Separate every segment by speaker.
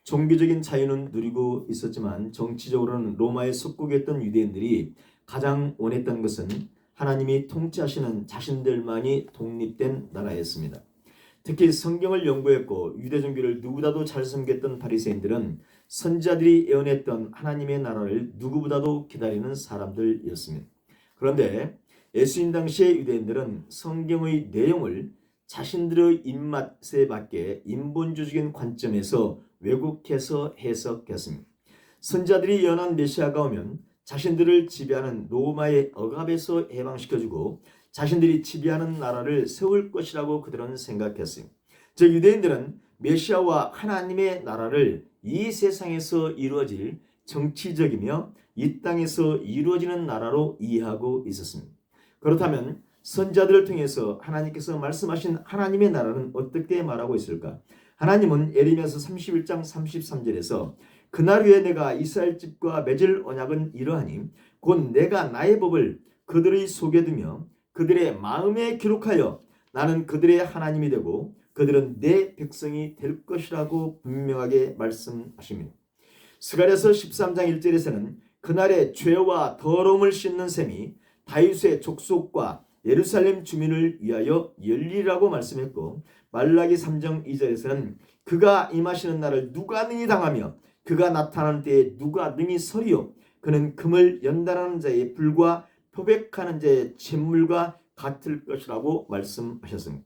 Speaker 1: 종교적인 자유는 누리고 있었지만 정치적으로는 로마의 속국이었던 유대인들이 가장 원했던 것은 하나님이 통치하시는 자신들만이 독립된 나라였습니다. 특히 성경을 연구했고 유대 종교를 누구보다도 잘 섬겼던 바리새인들은 선지자들이 예언했던 하나님의 나라를 누구보다도 기다리는 사람들이었습니다. 그런데 예수님 당시의 유대인들은 성경의 내용을 자신들의 입맛에 맞게 인본주의적인 관점에서 왜곡해서 해석했습니다. 선지자들이 예언한 메시아가 오면 자신들을 지배하는 로마의 억압에서 해방시켜주고 자신들이 지배하는 나라를 세울 것이라고 그들은 생각했어요. 즉 유대인들은 메시아와 하나님의 나라를 이 세상에서 이루어질 정치적이며 이 땅에서 이루어지는 나라로 이해하고 있었습니다. 그렇다면 선지자들을 통해서 하나님께서 말씀하신 하나님의 나라는 어떻게 말하고 있을까? 하나님은 예레미야서 31장 33절에서 그날 후에 내가 이스라엘 집과 맺을 언약은 이러하니 곧 내가 나의 법을 그들의 속에 두며 그들의 마음에 기록하여 나는 그들의 하나님이 되고 그들은 내 백성이 될 것이라고 분명하게 말씀하십니다. 스가랴서 13장 1절에서는 그날의 죄와 더러움을 씻는 셈이 다윗의 족속과 예루살렘 주민을 위하여 열리라고 말씀했고 말라기 3장 2절에서는 그가 임하시는 날을 누가 능히 당하며 그가 나타나는 때에 누가 능히 서리요 그는 금을 연단하는 자의 불과 표백하는 자의 잿물과 같을 것이라고 말씀하셨습니다.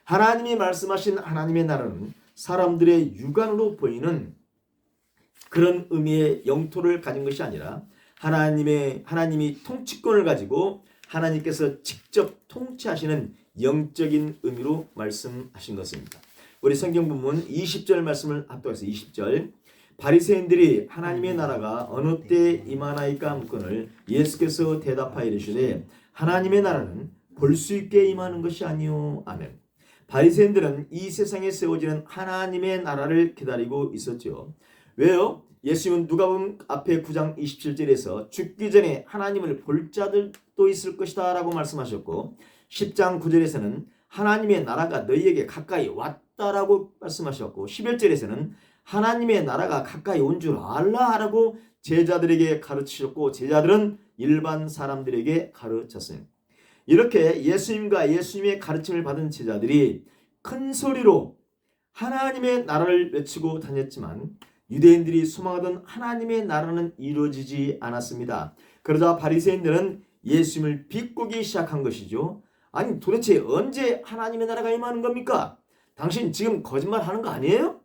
Speaker 1: 하나님이 말씀하신 하나님의 나라는 사람들의 육안으로 보이는 그런 의미의 영토를 가진 것이 아니라 하나님이 통치권을 가지고 하나님께서 직접 통치하시는 영적인 의미로 말씀하신 것입니다. 우리 성경 본문 20절 말씀을 합독해서 20절 바리새인들이 하나님의 나라가 어느 때에 임하나이까 묻거늘 예수께서 대답하여 이르시되 하나님의 나라는 볼 수 있게 임하는 것이 아니요. 아멘. 바리새인들은 이 세상에 세워지는 하나님의 나라를 기다리고 있었죠. 왜요? 예수님은 누가복음 앞에 9장 27절에서 죽기 전에 하나님을 볼 자들도 있을 것이다 라고 말씀하셨고 10장 9절에서는 하나님의 나라가 너희에게 가까이 왔다라고 말씀하셨고 11절에서는 하나님의 나라가 가까이 온 줄 알라 라고 제자들에게 가르치셨고 제자들은 일반 사람들에게 가르쳤어요. 이렇게 예수님과 예수님의 가르침을 받은 제자들이 큰 소리로 하나님의 나라를 외치고 다녔지만 유대인들이 소망하던 하나님의 나라는 이루어지지 않았습니다. 그러자 바리새인들은 예수님을 비꼬기 시작한 것이죠. 아니 도대체 언제 하나님의 나라가 임하는 겁니까? 당신 지금 거짓말하는 거 아니에요?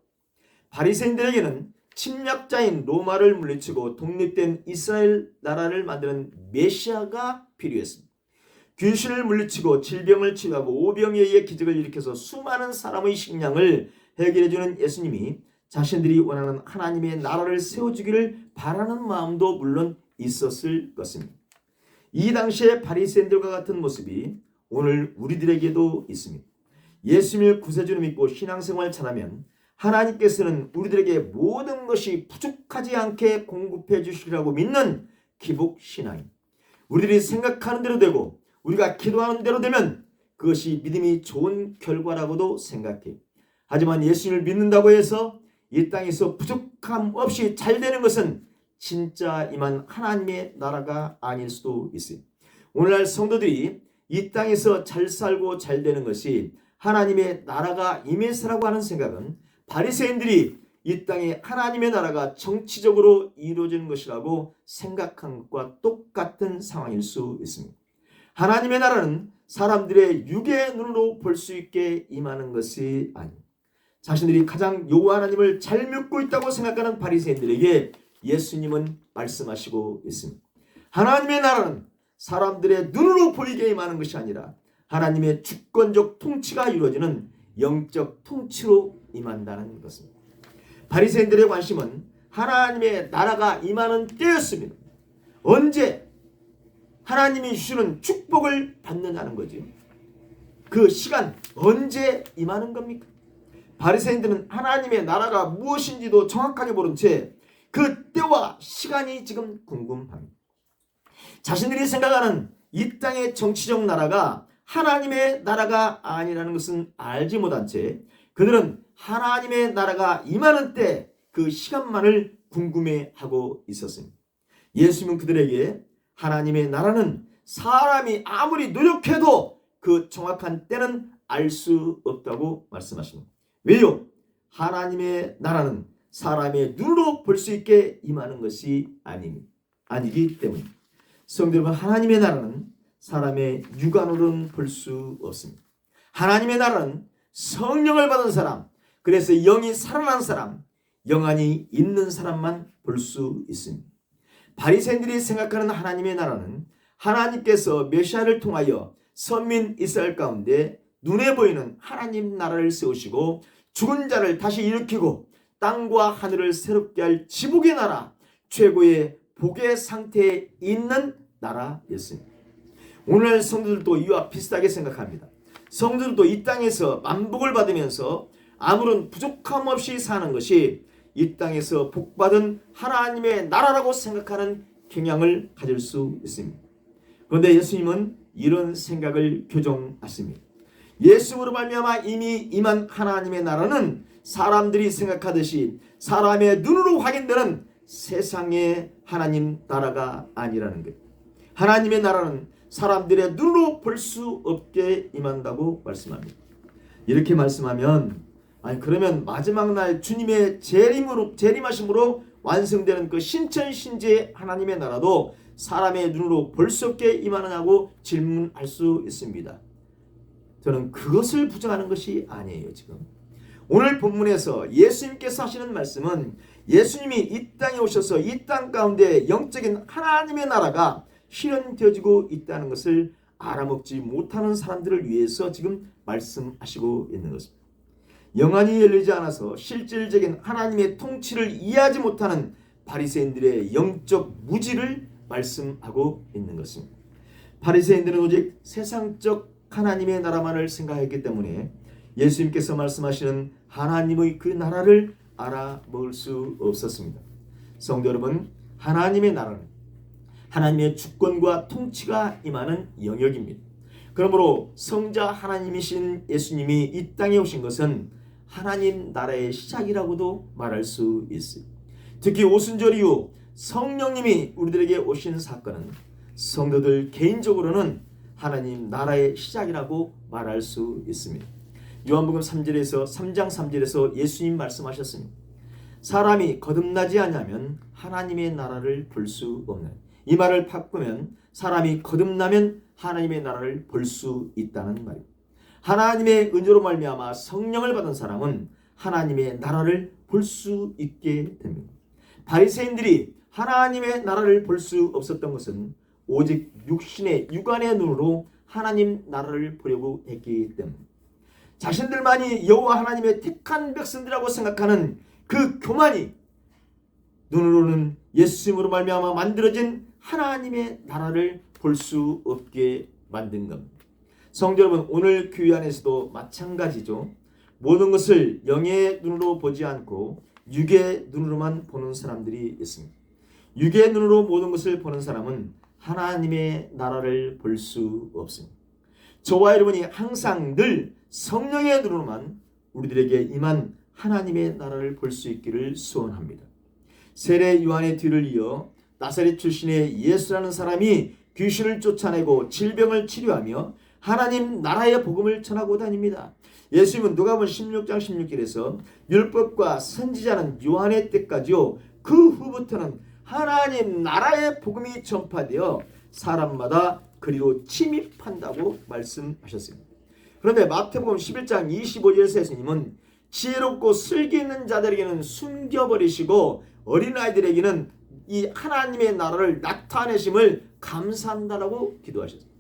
Speaker 1: 바리새인들에게는 침략자인 로마를 물리치고 독립된 이스라엘 나라를 만드는 메시아가 필요했습니다. 귀신을 물리치고 질병을 치유하고 오병이에 의해 기적을 일으켜서 수많은 사람의 식량을 해결해주는 예수님이 자신들이 원하는 하나님의 나라를 세워주기를 바라는 마음도 물론 있었을 것입니다. 이 당시에 바리새인들과 같은 모습이 오늘 우리들에게도 있습니다. 예수님을 구세주로 믿고 신앙생활 잘하면 하나님께서는 우리들에게 모든 것이 부족하지 않게 공급해 주시리라고 믿는 기복신앙입니다. 우리들이 생각하는 대로 되고 우리가 기도하는 대로 되면 그것이 믿음이 좋은 결과라고도 생각해요. 하지만 예수님을 믿는다고 해서 이 땅에서 부족함 없이 잘 되는 것은 진짜 임한 하나님의 나라가 아닐 수도 있어요. 오늘날 성도들이 이 땅에서 잘 살고 잘 되는 것이 하나님의 나라가 임해서라고 하는 생각은 바리새인들이 이 땅에 하나님의 나라가 정치적으로 이루어지는 것이라고 생각한 것과 똑같은 상황일 수 있습니다. 하나님의 나라는 사람들의 육의 눈으로 볼 수 있게 임하는 것이 아닙니다. 자신들이 가장 여호와 하나님을 잘 믿고 있다고 생각하는 바리새인들에게 예수님은 말씀하시고 있습니다. 하나님의 나라는 사람들의 눈으로 보이게 임하는 것이 아니라 하나님의 주권적 통치가 이루어지는 영적 통치로 임한다는 것입니다. 바리새인들의 관심은 하나님의 나라가 임하는 때였습니다. 언제 하나님이 주시는 축복을 받느냐는 거죠. 그 시간 언제 임하는 겁니까? 바리새인들은 하나님의 나라가 무엇인지도 정확하게 모른 채 그 때와 시간이 지금 궁금합니다. 자신들이 생각하는 이 땅의 정치적 나라가 하나님의 나라가 아니라는 것은 알지 못한 채 그들은 하나님의 나라가 임하는 때 그 시간만을 궁금해하고 있었습니다. 예수님은 그들에게 하나님의 나라는 사람이 아무리 노력해도 그 정확한 때는 알 수 없다고 말씀하십니다. 왜요? 하나님의 나라는 사람의 눈으로 볼 수 있게 임하는 것이 아니기 때문입니다. 성도 여러분, 하나님의 나라는 사람의 육안으로는 볼 수 없습니다. 하나님의 나라는 성령을 받은 사람, 그래서 영이 살아난 사람, 영안이 있는 사람만 볼 수 있습니다. 바리새인들이 생각하는 하나님의 나라는 하나님께서 메시아를 통하여 선민 이스라엘 가운데 눈에 보이는 하나님 나라를 세우시고 죽은 자를 다시 일으키고 땅과 하늘을 새롭게 할 지복의 나라, 최고의 복의 상태에 있는 나라였습니다. 오늘 성도들도 이와 비슷하게 생각합니다. 성도들도 이 땅에서 만복을 받으면서 아무런 부족함 없이 사는 것이 이 땅에서 복받은 하나님의 나라라고 생각하는 경향을 가질 수 있습니다. 그런데 예수님은 이런 생각을 교정하십니다. 예수님으로 말미암아 이미 임한 하나님의 나라는 사람들이 생각하듯이 사람의 눈으로 확인되는 세상의 하나님 나라가 아니라는 것. 하나님의 나라는 사람들의 눈으로 볼 수 없게 임한다고 말씀합니다. 이렇게 말씀하면 그러면 마지막 날 주님의 재림하심으로 완성되는 그 신천신재의 하나님의 나라도 사람의 눈으로 볼 수 없게 임하느냐고 질문할 수 있습니다. 저는 그것을 부정하는 것이 아니에요. 지금 오늘 본문에서 예수님께서 하시는 말씀은 예수님이 이 땅에 오셔서 이 땅 가운데 영적인 하나님의 나라가 실현되어지고 있다는 것을 알아먹지 못하는 사람들을 위해서 지금 말씀하시고 있는 것입니다. 영안이 열리지 않아서 실질적인 하나님의 통치를 이해하지 못하는 바리새인들의 영적 무지를 말씀하고 있는 것입니다. 바리새인들은 오직 세상적 하나님의 나라만을 생각했기 때문에 예수님께서 말씀하시는 하나님의 그 나라를 알아먹을 수 없었습니다. 성도 여러분, 하나님의 나라는 하나님의 주권과 통치가 임하는 영역입니다. 그러므로 성자 하나님이신 예수님이 이 땅에 오신 것은 하나님 나라의 시작이라고도 말할 수 있어요. 특히 오순절 이후 성령님이 우리들에게 오신 사건은 성도들 개인적으로는 하나님 나라의 시작이라고 말할 수 있습니다. 요한복음 3장 3절에서 예수님 말씀하셨습니다. 사람이 거듭나지 않으면 하나님의 나라를 볼 수 없는, 이 말을 바꾸면 사람이 거듭나면 하나님의 나라를 볼 수 있다는 말입니다. 하나님의 은혜로 말미암아 성령을 받은 사람은 하나님의 나라를 볼 수 있게 됩니다. 바리새인들이 하나님의 나라를 볼 수 없었던 것은 오직 육안의 눈으로 하나님 나라를 보려고 했기 때문입니다. 자신들만이 여호와 하나님의 택한 백성들이라고 생각하는 그 교만이 눈으로는 예수님으로 말미암아 만들어진 하나님의 나라를 볼 수 없게 만든 겁니다. 성도 여러분, 오늘 교회 안에서도 마찬가지죠. 모든 것을 영의 눈으로 보지 않고 육의 눈으로만 보는 사람들이 있습니다. 육의 눈으로 모든 것을 보는 사람은 하나님의 나라를 볼 수 없습니다. 저와 여러분이 항상 늘 성령의 눈으로만 우리들에게 임한 하나님의 나라를 볼 수 있기를 소원합니다. 세례 요한의 뒤를 이어 나사렛 출신의 예수라는 사람이 귀신을 쫓아내고 질병을 치료하며 하나님 나라의 복음을 전하고 다닙니다. 예수님은 누가복음 16장 16절에서 율법과 선지자는 요한의 때까지요, 그 후부터는 하나님 나라의 복음이 전파되어 사람마다 그리로 침입한다고 말씀하셨습니다. 그런데 마태복음 11장 25절에서 예수님은 지혜롭고 슬기 있는 자들에게는 숨겨버리시고 어린아이들에게는 이 하나님의 나라를 나타내심을 감사한다라고 기도하셨습니다.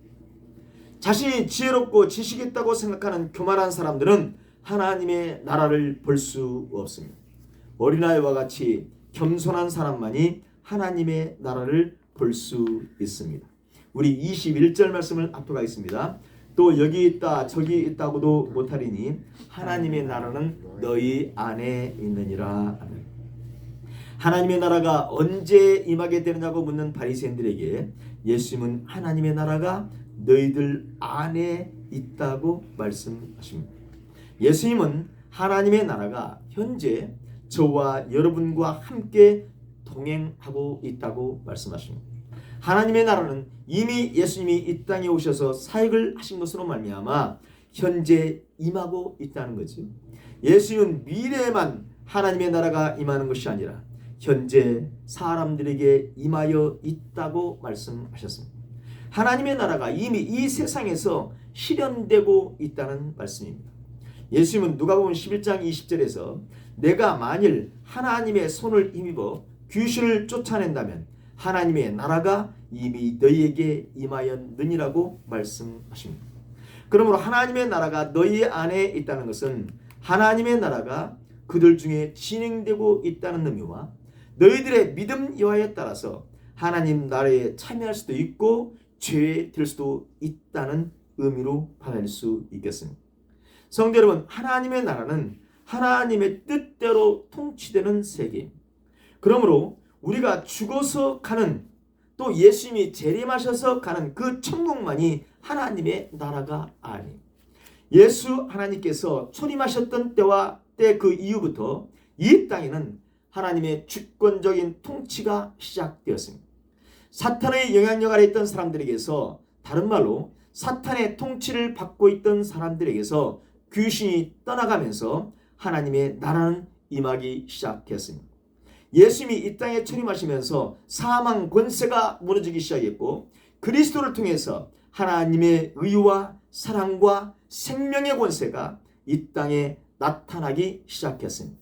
Speaker 1: 자신이 지혜롭고 지식이 있다고 생각하는 교만한 사람들은 하나님의 나라를 볼 수 없습니다. 어린아이와 같이 겸손한 사람만이 하나님의 나라를 볼 수 있습니다. 우리 21절 말씀을 앞으로 가겠습니다. 또 여기 있다 저기 있다고도 못하리니 하나님의 나라는 너희 안에 있느니라. 하나님의 나라가 언제 임하게 되느냐고 묻는 바리새인들에게 예수님은 하나님의 나라가 너희들 안에 있다고 말씀하십니다. 예수님은 하나님의 나라가 현재 저와 여러분과 함께 동행하고 있다고 말씀하십니다. 하나님의 나라는 이미 예수님이 이 땅에 오셔서 사역을 하신 것으로 말미암아 현재 임하고 있다는 거죠. 예수님은 미래에만 하나님의 나라가 임하는 것이 아니라 현재 사람들에게 임하여 있다고 말씀하셨습니다. 하나님의 나라가 이미 이 세상에서 실현되고 있다는 말씀입니다. 예수님은 누가복음 11장 20절에서 내가 만일 하나님의 손을 힘입어 귀신을 쫓아낸다면 하나님의 나라가 이미 너희에게 임하였느니라고 말씀하십니다. 그러므로 하나님의 나라가 너희 안에 있다는 것은 하나님의 나라가 그들 중에 진행되고 있다는 의미와 너희들의 믿음 여하에 따라서 하나님 나라에 참여할 수도 있고 죄될 수도 있다는 의미로 받아들일 수 있겠습니다. 성도 여러분, 하나님의 나라는 하나님의 뜻대로 통치되는 세계입니다. 그러므로 우리가 죽어서 가는, 또 예수님이 재림하셔서 가는 그 천국만이 하나님의 나라가 아니에요. 예수 하나님께서 초림하셨던 때와 때 그 이후부터 이 땅에는 하나님의 주권적인 통치가 시작되었습니다. 사탄의 영향력 아래 있던 사람들에게서, 다른 말로 사탄의 통치를 받고 있던 사람들에게서 귀신이 떠나가면서 하나님의 나라는 임하기 시작했습니다. 예수님이 이 땅에 출임하시면서 사망 권세가 무너지기 시작했고 그리스도를 통해서 하나님의 의와 사랑과 생명의 권세가 이 땅에 나타나기 시작했습니다.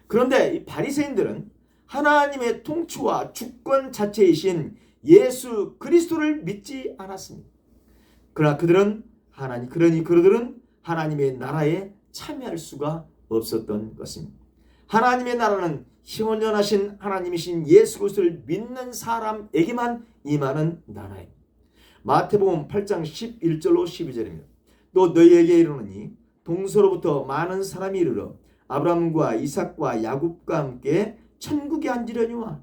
Speaker 1: 그런데 이 바리새인들은 하나님의 통치와 주권 자체이신 예수 그리스도를 믿지 않았습니다. 그러나 그들은 하나님의 나라에 참여할 수가 없었던 것입니다. 하나님의 나라는 현존하신 하나님이신 예수 그리스도를 믿는 사람에게만 임하는 나라입니다. 마태복음 8장 11절로 12절입니다. 또 너희에게 이르노니 동서로부터 많은 사람이 이르러 아브라함과 이삭과 야곱과 함께 천국에 앉으려니와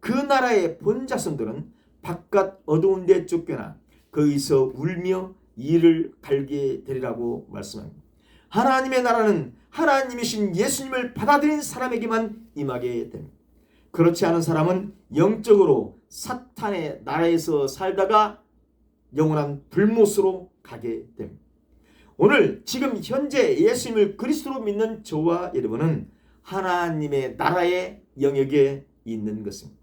Speaker 1: 그 나라의 본 자손들은 바깥 어두운 데 쫓겨나 거기서 울며 이를 갈게 되리라고 말씀합니다. 하나님의 나라는 하나님이신 예수님을 받아들인 사람에게만 임하게 됩니다. 그렇지 않은 사람은 영적으로 사탄의 나라에서 살다가 영원한 불못으로 가게 됩니다. 오늘 지금 현재 예수님을 그리스도로 믿는 저와 여러분은 하나님의 나라의 영역에 있는 것입니다.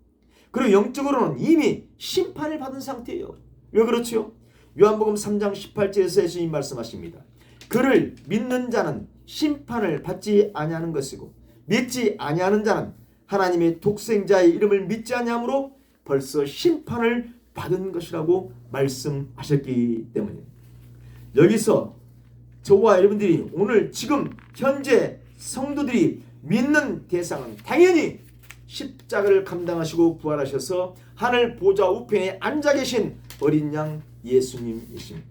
Speaker 1: 그리고 영적으로는 이미 심판을 받은 상태예요. 왜 그렇죠? 요한복음 3장 18절에서 예수님 말씀하십니다. 그를 믿는 자는 심판을 받지 아니하는 것이고 믿지 아니하는 자는 하나님의 독생자의 이름을 믿지 아니하므로 벌써 심판을 받은 것이라고 말씀하셨기 때문입니다. 여기서 저와 여러분들이 오늘 지금 현재 성도들이 믿는 대상은 당연히 십자가를 감당하시고 부활하셔서 하늘 보좌 우편에 앉아 계신 어린 양 예수님이십니다.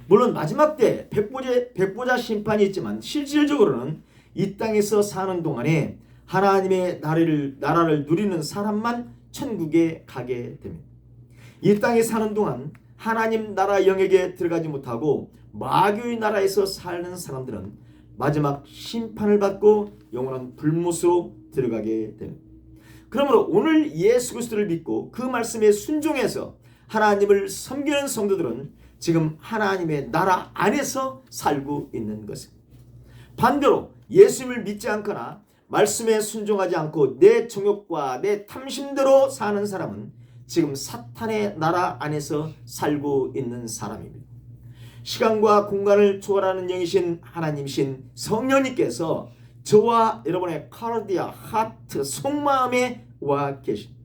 Speaker 1: 물론 마지막 때 백보자 심판이 있지만 실질적으로는 이 땅에서 사는 동안에 하나님의 나라를 누리는 사람만 천국에 가게 됩니다. 이 땅에 사는 동안 하나님 나라 영역에 들어가지 못하고 마귀의 나라에서 사는 사람들은 마지막 심판을 받고 영원한 불못으로 들어가게 됩니다. 그러므로 오늘 예수 그리스도를 믿고 그 말씀에 순종해서 하나님을 섬기는 성도들은 지금 하나님의 나라 안에서 살고 있는 것입니다. 반대로 예수님을 믿지 않거나 말씀에 순종하지 않고 내 정욕과 내 탐심대로 사는 사람은 지금 사탄의 나라 안에서 살고 있는 사람입니다. 시간과 공간을 초월하는 영이신 하나님이신 성령님께서 저와 여러분의 카르디아, 하트, 속마음에 와 계십니다.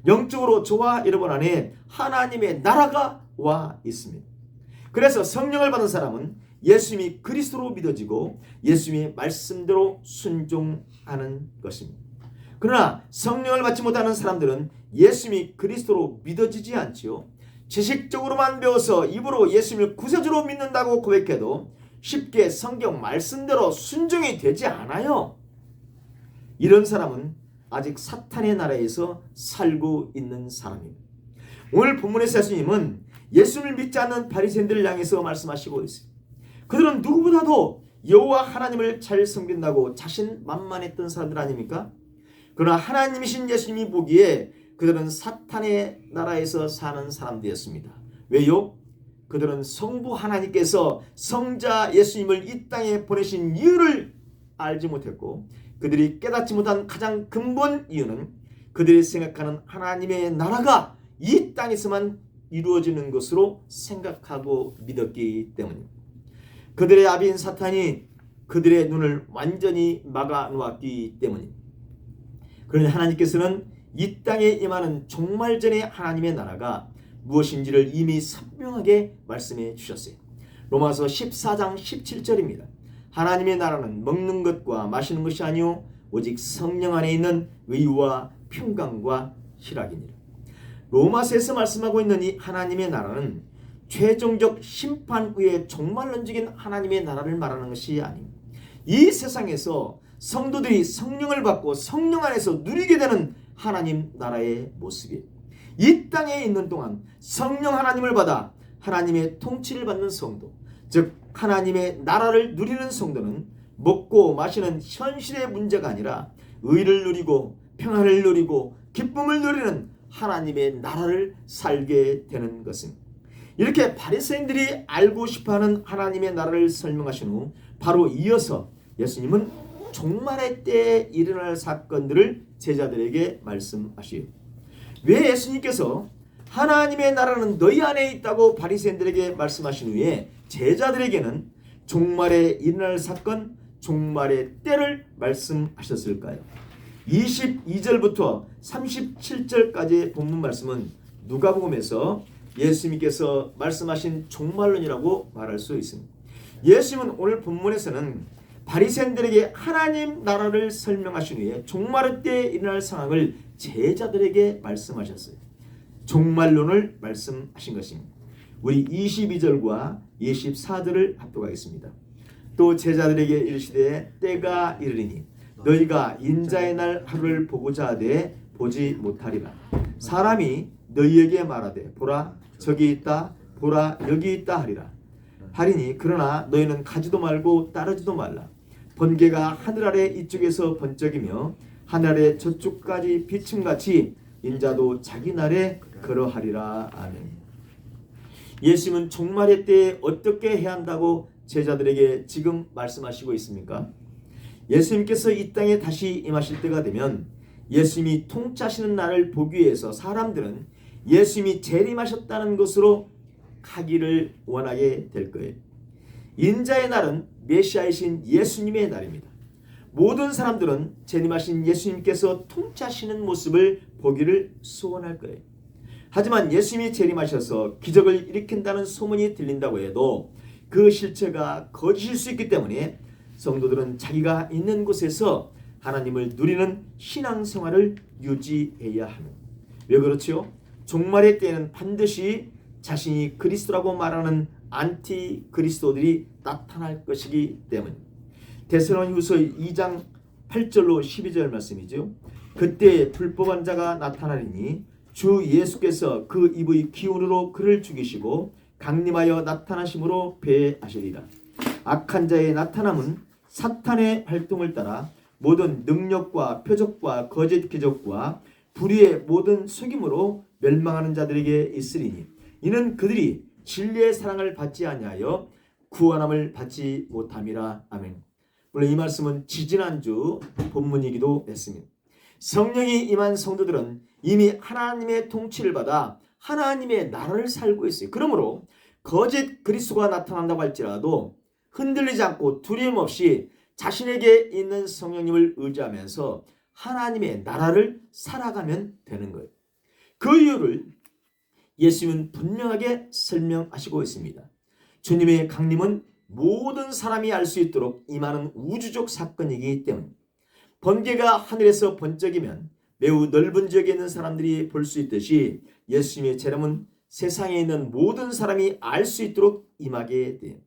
Speaker 1: 영적으로 저와 여러분 안에 하나님의 나라가 와 있습니다. 그래서 성령을 받은 사람은 예수님이 그리스도로 믿어지고 예수님의 말씀대로 순종하는 것입니다. 그러나 성령을 받지 못하는 사람들은 예수님이 그리스도로 믿어지지 않지요. 지식적으로만 배워서 입으로 예수님을 구세주로 믿는다고 고백해도 쉽게 성경 말씀대로 순종이 되지 않아요. 이런 사람은 아직 사탄의 나라에서 살고 있는 사람입니다. 오늘 본문에서 예수님은 예수님을 믿지 않는 바리새인들을 향해서 말씀하시고 있어요. 그들은 누구보다도 여호와 하나님을 잘 섬긴다고 자신만만했던 사람들 아닙니까? 그러나 하나님이신 예수님이 보기에 그들은 사탄의 나라에서 사는 사람들이었습니다. 왜요? 그들은 성부 하나님께서 성자 예수님을 이 땅에 보내신 이유를 알지 못했고, 그들이 깨닫지 못한 가장 근본 이유는 그들이 생각하는 하나님의 나라가 이 땅에서만 이루어지는 것으로 생각하고 믿었기 때문입니다. 그들의 아비인 사탄이 그들의 눈을 완전히 막아 놓았기 때문입니다. 그러니 하나님께서는 이 땅에 임하는 종말전의 하나님의 나라가 무엇인지를 이미 선명하게 말씀해 주셨어요. 로마서 14장 17절입니다. 하나님의 나라는 먹는 것과 마시는 것이 아니요 오직 성령 안에 있는 의와 평강과 희락이니라. 로마서에서 말씀하고 있는 이 하나님의 나라는 최종적 심판 후에 종말론적인 하나님의 나라를 말하는 것이 아닙니다. 이 세상에서 성도들이 성령을 받고 성령 안에서 누리게 되는 하나님 나라의 모습이에요. 이 땅에 있는 동안 성령 하나님을 받아 하나님의 통치를 받는 성도, 즉 하나님의 나라를 누리는 성도는 먹고 마시는 현실의 문제가 아니라 의를 누리고 평안을 누리고 기쁨을 누리는 하나님의 나라를 살게 되는 것입니다. 이렇게 바리새인들이 알고 싶어하는 하나님의 나라를 설명하신 후 바로 이어서 예수님은 종말의 때에 일어날 사건들을 제자들에게 말씀하시요. 왜 예수님께서 하나님의 나라는 너희 안에 있다고 바리새인들에게 말씀하신 후에 제자들에게는 종말에 일어날 사건, 종말의 때를 말씀하셨을까요? 22절부터 37절까지의 본문 말씀은 누가복음에서 예수님께서 말씀하신 종말론이라고 말할 수 있습니다. 예수님은 오늘 본문에서는 바리새인들에게 하나님 나라를 설명하신 후에 종말의 때에 일어날 상황을 제자들에게 말씀하셨어요. 종말론을 말씀하신 것입니다. 우리 22절과 24절을 합독하겠습니다. 또 제자들에게 이르시되 때가 이르리니 너희가 인자의 날 하루를 보고자 하되 보지 못하리라. 사람이 너희에게 말하되 보라 저기 있다 보라 여기 있다 하리니 그러나 너희는 가지도 말고 따르지도 말라. 번개가 하늘 아래 이쪽에서 번쩍이며 하늘 아래 저쪽까지 비침같이 인자도 자기 날에 그러하리라. 아멘. 예수님은 종말의 때에 어떻게 해야 한다고 제자들에게 지금 말씀하시고 있습니까? 예수님께서 이 땅에 다시 임하실 때가 되면 예수님이 통치하시는 날을 보기 위해서 사람들은 예수님이 재림하셨다는 것으로 가기를 원하게 될 거예요. 인자의 날은 메시아이신 예수님의 날입니다. 모든 사람들은 재림하신 예수님께서 통치하시는 모습을 보기를 소원할 거예요. 하지만 예수님이 재림하셔서 기적을 일으킨다는 소문이 들린다고 해도 그 실체가 거짓일 수 있기 때문에 성도들은 자기가 있는 곳에서 하나님을 누리는 신앙생활을 유지해야 합니다. 왜 그렇지요? 종말의 때에는 반드시 자신이 그리스도라고 말하는 안티 그리스도들이 나타날 것이기 때문입니다. 데살로니가후서 2장 8절로 12절 말씀이죠. 그때 불법한 자가 나타나리니 주 예수께서 그 입의 기운으로 그를 죽이시고 강림하여 나타나심으로 배하시리라. 악한 자의 나타남은 사탄의 활동을 따라 모든 능력과 표적과 거짓 기적과 불의의 모든 속임으로 멸망하는 자들에게 있으리니 이는 그들이 진리의 사랑을 받지 아니하여 구원함을 받지 못함이라. 아멘. 물론 이 말씀은 지지난주 본문이기도 했습니다. 성령이 임한 성도들은 이미 하나님의 통치를 받아 하나님의 나라를 살고 있어요. 그러므로 거짓 그리스도가 나타난다고 할지라도 흔들리지 않고 두려움 없이 자신에게 있는 성령님을 의지하면서 하나님의 나라를 살아가면 되는 거예요. 그 이유를 예수님은 분명하게 설명하시고 있습니다. 주님의 강림은 모든 사람이 알 수 있도록 임하는 우주적 사건이기 때문입니다. 번개가 하늘에서 번쩍이면 매우 넓은 지역에 있는 사람들이 볼 수 있듯이 예수님의 재림은 세상에 있는 모든 사람이 알 수 있도록 임하게 돼요.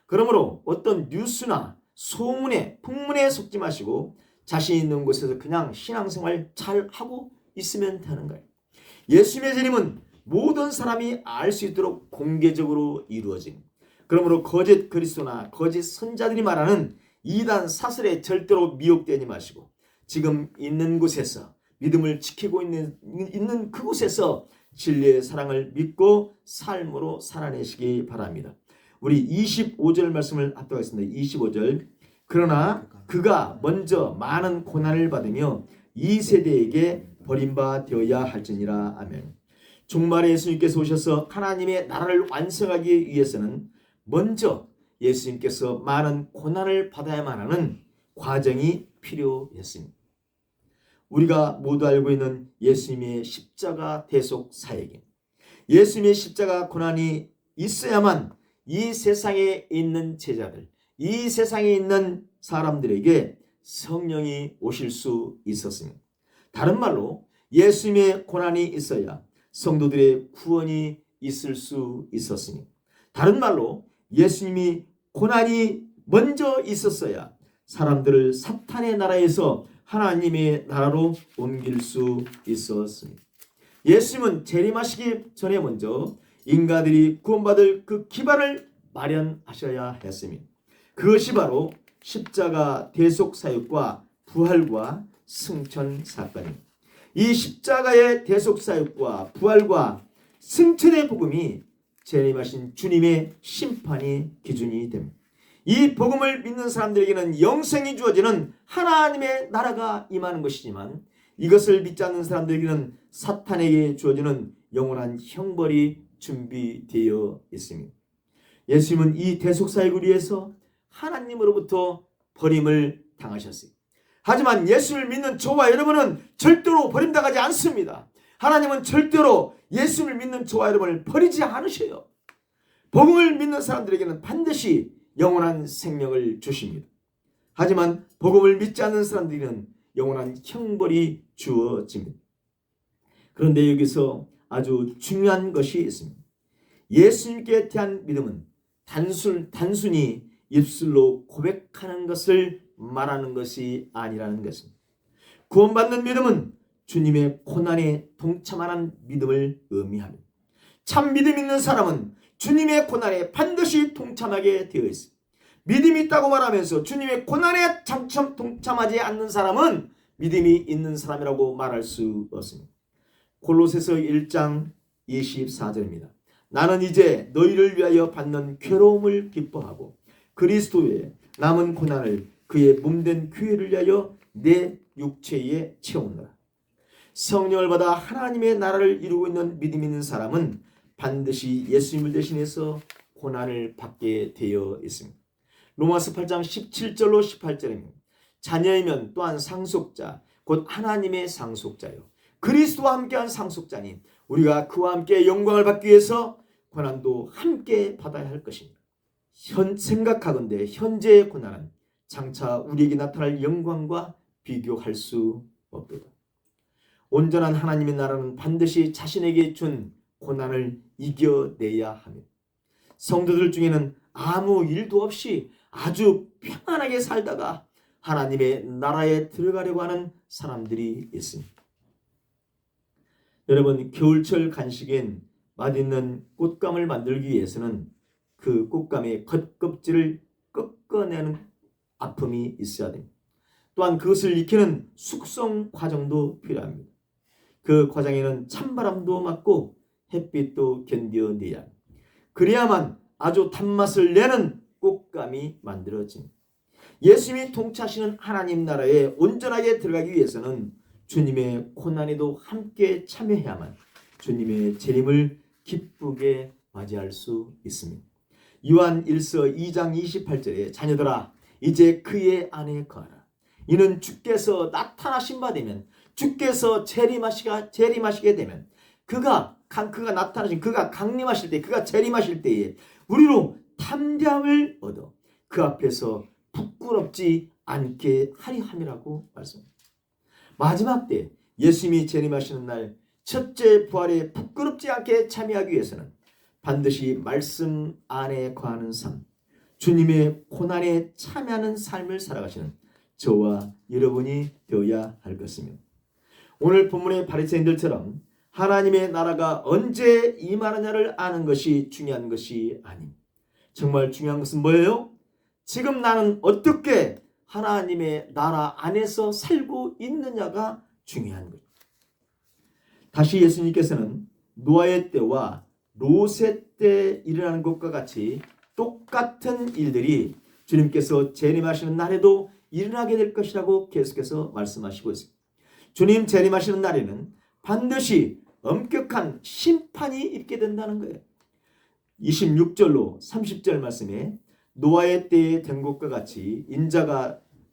Speaker 1: 그러므로 어떤 뉴스나 소문에 풍문에 속지 마시고 자신 있는 곳에서 그냥 신앙생활 잘 하고 있으면 되는 거예요. 예수님의 재림은 모든 사람이 알 수 있도록 공개적으로 이루어집니다. 그러므로 거짓 그리스도나 거짓 선자들이 말하는 이단 사설에 절대로 미혹되지 마시고 지금 있는 곳에서 믿음을 지키고 있는 그곳에서 진리의 사랑을 믿고 삶으로 살아내시기 바랍니다. 우리 25절 말씀을 합독하겠습니다. 25절. 그러나 그가 먼저 많은 고난을 받으며 이 세대에게 버림바 되어야 할지니라. 아멘. 종말에 예수님께서 오셔서 하나님의 나라를 완성하기 위해서는 먼저 예수님께서 많은 고난을 받아야만 하는 과정이 필요했습니다. 우리가 모두 알고 있는 예수님의 십자가 대속 사역입니다. 예수님의 십자가 고난이 있어야만 이 세상에 있는 제자들, 이 세상에 있는 사람들에게 성령이 오실 수 있었습니다. 다른 말로 예수님의 고난이 있어야 성도들의 구원이 있을 수 있었습니다. 다른 말로 예수님이 고난이 먼저 있었어야 사람들을 사탄의 나라에서 하나님의 나라로 옮길 수 있었습니다. 예수님은 재림하시기 전에 먼저 인간들이 구원받을 그 기반을 마련하셔야 했습니다. 그것이 바로 십자가 대속 사역과 부활과 승천 사건입니다. 이 십자가의 대속 사역과 부활과 승천의 복음이 재림하신 주님의 심판이 기준이 됩니다. 이 복음을 믿는 사람들에게는 영생이 주어지는 하나님의 나라가 임하는 것이지만 이것을 믿지 않는 사람들에게는 사탄에게 주어지는 영원한 형벌이 준비되어 있습니다. 예수님은 이 대속사역을 위해서 하나님으로부터 버림을 당하셨어요. 하지만 예수를 믿는 저와 여러분은 절대로 버림당하지 않습니다. 하나님은 절대로 예수를 믿는 저와 여러분을 버리지 않으셔요. 복음을 믿는 사람들에게는 반드시 영원한 생명을 주십니다. 하지만 복음을 믿지 않는 사람들에게는 영원한 형벌이 주어집니다. 그런데 여기서 아주 중요한 것이 있습니다. 예수님께 대한 믿음은 단순히 입술로 고백하는 것을 말하는 것이 아니라는 것입니다. 구원받는 믿음은 주님의 고난에 동참하는 믿음을 의미합니다. 참 믿음 있는 사람은 주님의 고난에 반드시 동참하게 되어 있습니다. 믿음이 있다고 말하면서 주님의 고난에 동참하지 않는 사람은 믿음이 있는 사람이라고 말할 수 없습니다. 골로새서 1장 24절입니다. 나는 이제 너희를 위하여 받는 괴로움을 기뻐하고 그리스도의 남은 고난을 그의 몸된 교회를 위하여 내 육체에 채우느라. 성령을 받아 하나님의 나라를 이루고 있는 믿음 있는 사람은 반드시 예수님을 대신해서 고난을 받게 되어 있습니다. 로마서 8장 17절로 18절입니다. 자녀이면 또한 상속자 곧 하나님의 상속자요 그리스도와 함께한 상속자니 우리가 그와 함께 영광을 받기 위해서 고난도 함께 받아야 할 것입니다. 생각하건대 현재의 고난은 장차 우리에게 나타날 영광과 비교할 수 없도다. 온전한 하나님의 나라는 반드시 자신에게 준 고난을 이겨내야 합니다. 성도들 중에는 아무 일도 없이 아주 평안하게 살다가 하나님의 나라에 들어가려고 하는 사람들이 있습니다. 여러분, 겨울철 간식인 맛있는 꽃감을 만들기 위해서는 그 꽃감의 겉껍질을 꺾어내는 아픔이 있어야 됩니다. 또한 그것을 익히는 숙성 과정도 필요합니다. 그 과정에는 찬바람도 맞고 햇빛도 견뎌내야 합니다. 그래야만 아주 단맛을 내는 꽃감이 만들어집니다. 예수님이 통치하시는 하나님 나라에 온전하게 들어가기 위해서는 주님의 고난에도 함께 참여해야만 주님의 재림을 기쁘게 맞이할 수 있습니다. 요한 1서 2장 28절에 자녀들아 이제 그의 안에 거하라. 이는 주께서 나타나신 바 되면 주께서 재림하시게 되면 그가 나타나신 그가 강림하실 때 그가 재림하실 때에 우리로 탐량을 얻어 그 앞에서 부끄럽지 않게 하리 함이라고 말씀합니다. 마지막 때 예수님이 재림하시는 날 첫째 부활에 부끄럽지 않게 참여하기 위해서는 반드시 말씀 안에 거하는 삶, 주님의 고난에 참여하는 삶을 살아가시는 저와 여러분이 되어야 할 것입니다. 오늘 본문의 바리새인들처럼 하나님의 나라가 언제 임하느냐를 아는 것이 중요한 것이 아닙니다. 정말 중요한 것은 뭐예요? 지금 나는 어떻게 하나님의 나라 안에서 살고 있느냐가 중요한 거예요. 다시 예수님께서는 노아의 때와 롯의 때 일어나는 것과 같이 똑같은 일들이 주님께서 재림하시는 날에도 일어나게 될 것이라고 계속해서 말씀하시고 있습니다. 주님 재림하시는 날에는 반드시 엄격한 심판이 있게 된다는 거예요. 26절로 30절 말씀에 노아의 때에 된 것과 같이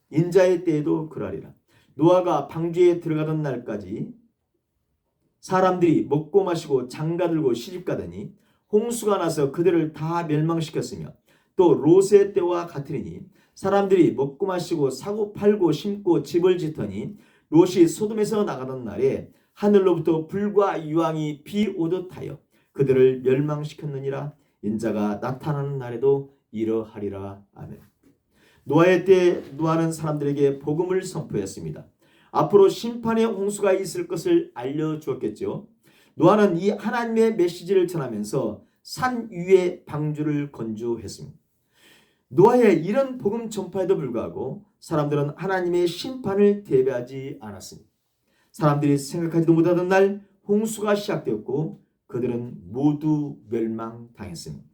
Speaker 1: 인자의 때에도 그러하리라. 노아가 방주에 들어가던 날까지 사람들이 먹고 마시고 장가들고 시집가더니 홍수가 나서 그들을 다 멸망시켰으며 또 롯의 때와 같으리니 사람들이 먹고 마시고 사고 팔고 심고 집을 짓더니 롯이 소돔에서 나가던 날에 하늘로부터 불과 유황이 비 오듯 하여 그들을 멸망시켰느니라. 인자가 나타나는 날에도 이러하리라. 아멘. 노아의 때 노아는 사람들에게 복음을 선포했습니다. 앞으로 심판의 홍수가 있을 것을 알려주었겠죠. 노아는 이 하나님의 메시지를 전하면서 산 위에 방주를 건조했습니다. 노아의 이런 복음 전파에도 불구하고 사람들은 하나님의 심판을 대비하지 않았습니다. 사람들이 생각하지도 못하던 날 홍수가 시작되었고 그들은 모두 멸망당했습니다.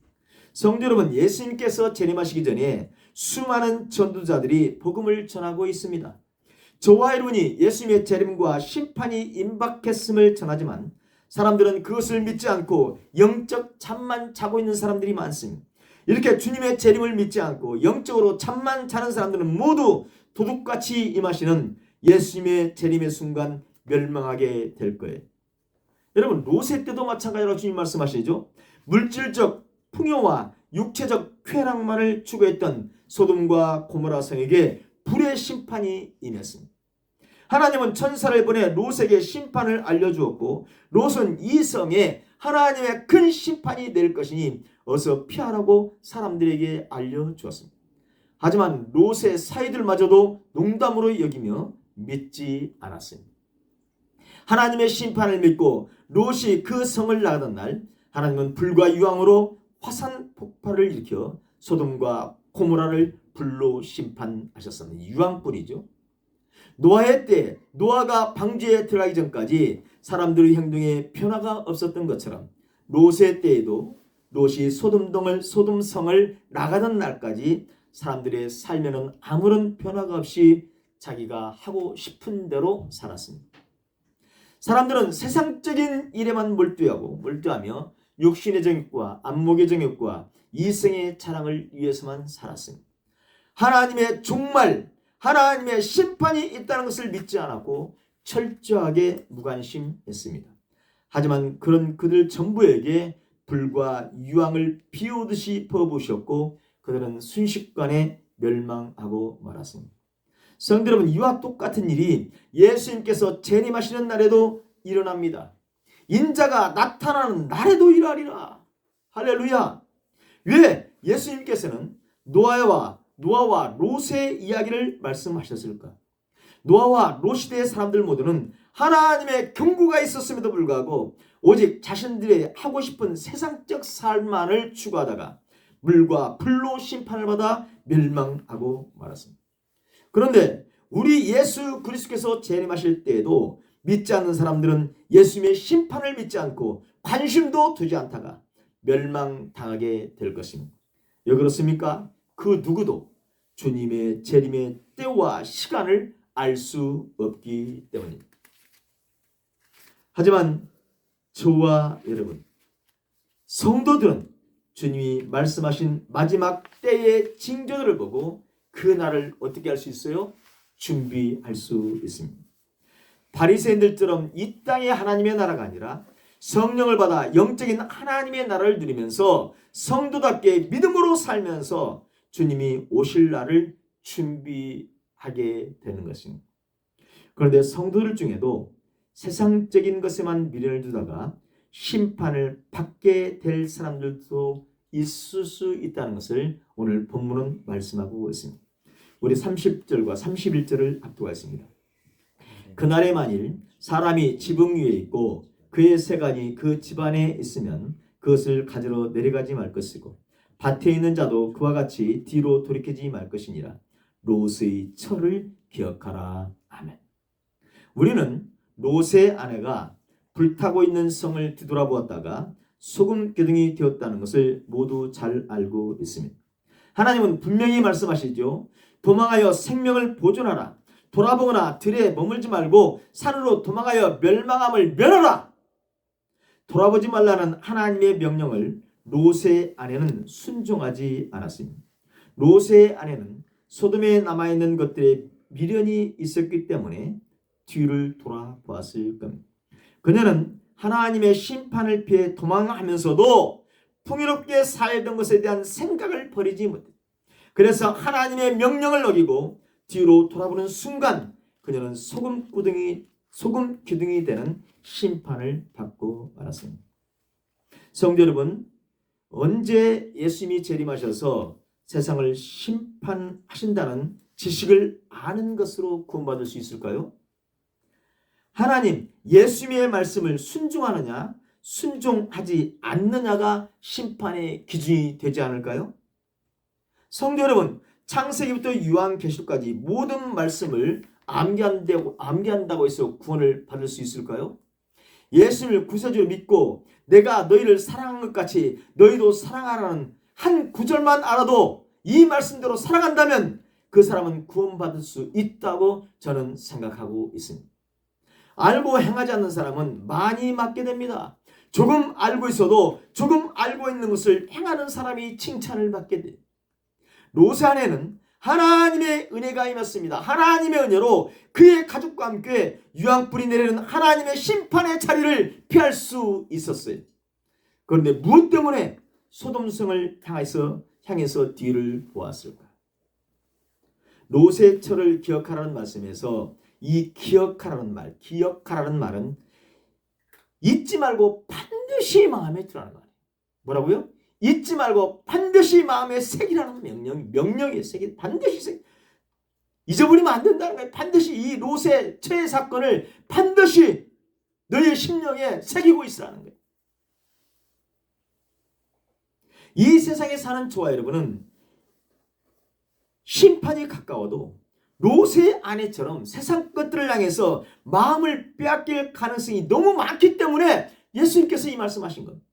Speaker 1: 성도 여러분, 예수님께서 재림하시기 전에 수많은 전도자들이 복음을 전하고 있습니다. 저와 여러분이 예수님의 재림과 심판이 임박했음을 전하지만 사람들은 그것을 믿지 않고 영적 잠만 자고 있는 사람들이 많습니다. 이렇게 주님의 재림을 믿지 않고 영적으로 잠만 자는 사람들은 모두 도둑같이 임하시는 예수님의 재림의 순간 멸망하게 될 거예요. 여러분, 롯의 때도 마찬가지로 주님 말씀하시죠. 물질적 풍요와 육체적 쾌락만을 추구했던 소돔과 고모라 성에게 불의 심판이 임했습니다. 하나님은 천사를 보내 롯에게 심판을 알려주었고 롯은 이 성에 하나님의 큰 심판이 낼 것이니 어서 피하라고 사람들에게 알려주었습니다. 하지만 롯의 사이들마저도 농담으로 여기며 믿지 않았습니다. 하나님의 심판을 믿고 롯이 그 성을 나가던 날 하나님은 불과 유황으로 화산 폭발을 일으켜 소돔과 고모라를 불로 심판하셨습니다. 유황불이죠. 노아의 때 노아가 방주에 들어가기 전까지 사람들의 행동에 변화가 없었던 것처럼 롯의 때에도 롯이 소돔성을 나가던 날까지 사람들의 삶에는 아무런 변화가 없이 자기가 하고 싶은 대로 살았습니다. 사람들은 세상적인 일에만 몰두하며 육신의 정욕과 안목의 정욕과 이성의 자랑을 위해서만 살았습니다. 하나님의 종말, 하나님의 심판이 있다는 것을 믿지 않았고 철저하게 무관심했습니다. 하지만 그런 그들 전부에게 불과 유황을 비오듯이 부어부으셨고 그들은 순식간에 멸망하고 말았습니다. 성도 여러분, 이와 똑같은 일이 예수님께서 재림하시는 날에도 일어납니다. 인자가 나타나는 날에도 일하리라. 할렐루야. 왜 예수님께서는 노아와 롯의 이야기를 말씀하셨을까? 노아와 롯 시대의 사람들 모두는 하나님의 경고가 있었음에도 불구하고 오직 자신들의 하고 싶은 세상적 삶만을 추구하다가 물과 불로 심판을 받아 멸망하고 말았습니다. 그런데 우리 예수 그리스도께서 재림하실 때에도 믿지 않는 사람들은 예수님의 심판을 믿지 않고 관심도 두지 않다가 멸망당하게 될 것입니다. 왜 그렇습니까? 그 누구도 주님의 재림의 때와 시간을 알 수 없기 때문입니다. 하지만 저와 여러분, 성도들은 주님이 말씀하신 마지막 때의 징조들을 보고 그 날을 어떻게 할 수 있어요? 준비할 수 있습니다. 바리새인들처럼 이 땅의 하나님의 나라가 아니라 성령을 받아 영적인 하나님의 나라를 누리면서 성도답게 믿음으로 살면서 주님이 오실 날을 준비하게 되는 것입니다. 그런데 성도들 중에도 세상적인 것에만 미련을 두다가 심판을 받게 될 사람들도 있을 수 있다는 것을 오늘 본문은 말씀하고 있습니다. 우리 30절과 31절을 압도가 있습니다. 그날에 만일 사람이 지붕 위에 있고 그의 세간이 그 집안에 있으면 그것을 가지러 내려가지 말 것이고 밭에 있는 자도 그와 같이 뒤로 돌이키지 말 것이니라. 롯의 철을 기억하라. 아멘. 우리는 롯의 아내가 불타고 있는 성을 뒤돌아보았다가 소금 기둥이 되었다는 것을 모두 잘 알고 있습니다. 하나님은 분명히 말씀하시죠. 도망하여 생명을 보존하라. 돌아보거나 들에 머물지 말고 산으로 도망하여 멸망함을 면하라. 돌아보지 말라는 하나님의 명령을 롯의 아내는 순종하지 않았습니다. 롯의 아내는 소돔에 남아있는 것들에 미련이 있었기 때문에 뒤를 돌아보았을 겁니다. 그녀는 하나님의 심판을 피해 도망하면서도 풍요롭게 살던 것에 대한 생각을 버리지 못했다. 그래서 하나님의 명령을 어기고 뒤로 돌아보는 순간 그녀는 소금 기둥이 되는 심판을 받고 말았습니다. 성도 여러분, 언제 예수님이 재림하셔서 세상을 심판하신다는 지식을 아는 것으로 구원받을 수 있을까요? 하나님, 예수님의 말씀을 순종하느냐, 순종하지 않느냐가 심판의 기준이 되지 않을까요? 성도 여러분, 창세기부터 요한계시록까지 모든 말씀을 암기한다고 해서 구원을 받을 수 있을까요? 예수님을 구세주로 믿고 내가 너희를 사랑한 것 같이 너희도 사랑하라는 한 구절만 알아도 이 말씀대로 살아간다면 그 사람은 구원받을 수 있다고 저는 생각하고 있습니다. 알고 행하지 않는 사람은 많이 맞게 됩니다. 조금 알고 있어도 조금 알고 있는 것을 행하는 사람이 칭찬을 받게 돼요. 롯의 아내는 하나님의 은혜가 임했습니다. 하나님의 은혜로 그의 가족과 함께 유황불이 내리는 하나님의 심판의 자리를 피할 수 있었어요. 그런데 무엇 때문에 소돔성을 향해서 뒤를 보았을까? 롯의 철을 기억하라는 말씀에서 이 기억하라는 말은 잊지 말고 반드시 마음에 두라는 말이에요. 뭐라고요? 잊지 말고 반드시 마음에 새기라는 명령이에요. 반드시 새기. 잊어버리면 안 된다는 거예요. 반드시 이 롯의 처해 사건을 반드시 너의 심령에 새기고 있으라는 거예요. 이 세상에 사는 저와 여러분은 심판이 가까워도 롯의 아내처럼 세상 것들을 향해서 마음을 빼앗길 가능성이 너무 많기 때문에 예수님께서 이 말씀하신 겁니다.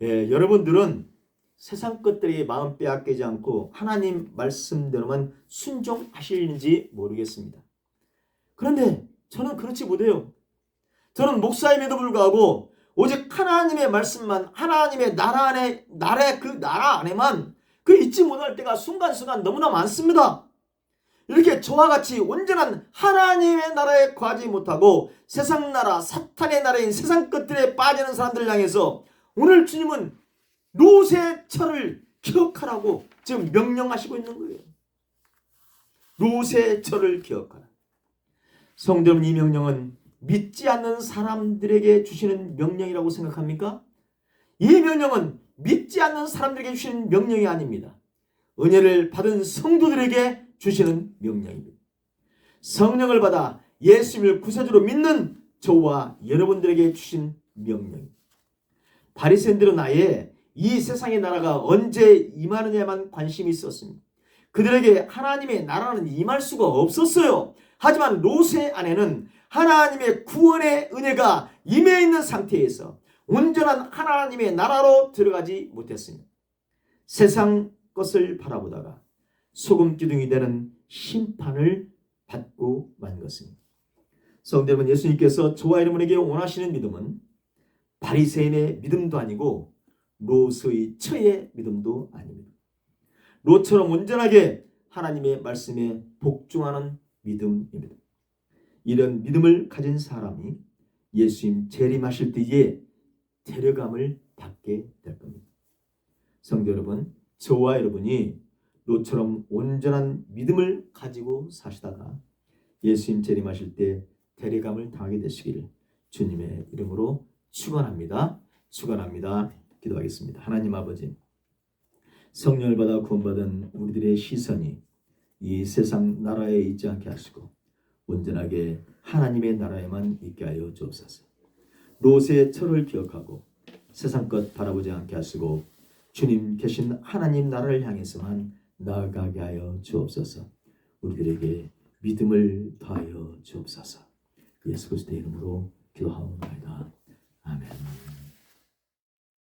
Speaker 1: 여러분들은 세상 것들이 마음 빼앗기지 않고 하나님 말씀대로만 순종하시는지 모르겠습니다. 그런데 저는 그렇지 못해요. 저는 목사임에도 불구하고 오직 하나님의 말씀만, 하나님의 나라 안에만 그 잊지 못할 때가 순간순간 너무나 많습니다. 이렇게 저와 같이 온전한 하나님의 나라에 거하지 못하고 세상 나라, 사탄의 나라인 세상 것들에 빠지는 사람들을 향해서 오늘 주님은 롯의 철을 기억하라고 지금 명령하시고 있는 거예요. 롯의 철을 기억하라. 성도 여러분, 이 명령은 믿지 않는 사람들에게 주시는 명령이라고 생각합니까? 이 명령은 믿지 않는 사람들에게 주시는 명령이 아닙니다. 은혜를 받은 성도들에게 주시는 명령입니다. 성령을 받아 예수님을 구세주로 믿는 저와 여러분들에게 주신 명령입니다. 바리새인들은 아예 이 세상의 나라가 언제 임하느냐만 관심이 있었습니다. 그들에게 하나님의 나라는 임할 수가 없었어요. 하지만 롯의 아내는 하나님의 구원의 은혜가 임해 있는 상태에서 온전한 하나님의 나라로 들어가지 못했습니다. 세상 것을 바라보다가 소금 기둥이 되는 심판을 받고 만 것입니다. 성도 여러분, 예수님께서 저와 여러분에게 원하시는 믿음은 바리새인의 믿음도 아니고 롯의 처의 믿음도 아닙니다. 롯처럼 온전하게 하나님의 말씀에 복종하는 믿음입니다. 이런 믿음을 가진 사람이 예수님 재림하실 때에 데려감을 받게 될 겁니다. 성도 여러분, 저와 여러분이 롯처럼 온전한 믿음을 가지고 사시다가 예수님 재림하실 때 데려감을 당하게 되시기를 주님의 이름으로 축원합니다. 기도하겠습니다. 하나님 아버지, 성령을 받아 구원받은 우리들의 시선이 이 세상 나라에 있지 않게 하시고 온전하게 하나님의 나라에만 있게 하여 주옵소서. 롯의 철을 기억하고 세상 것 바라보지 않게 하시고 주님 계신 하나님 나라를 향해서만 나아가게 하여 주옵소서. 우리들에게 믿음을 더하여 주옵소서. 예수 그리스도의 이름으로 기도하옵나이다.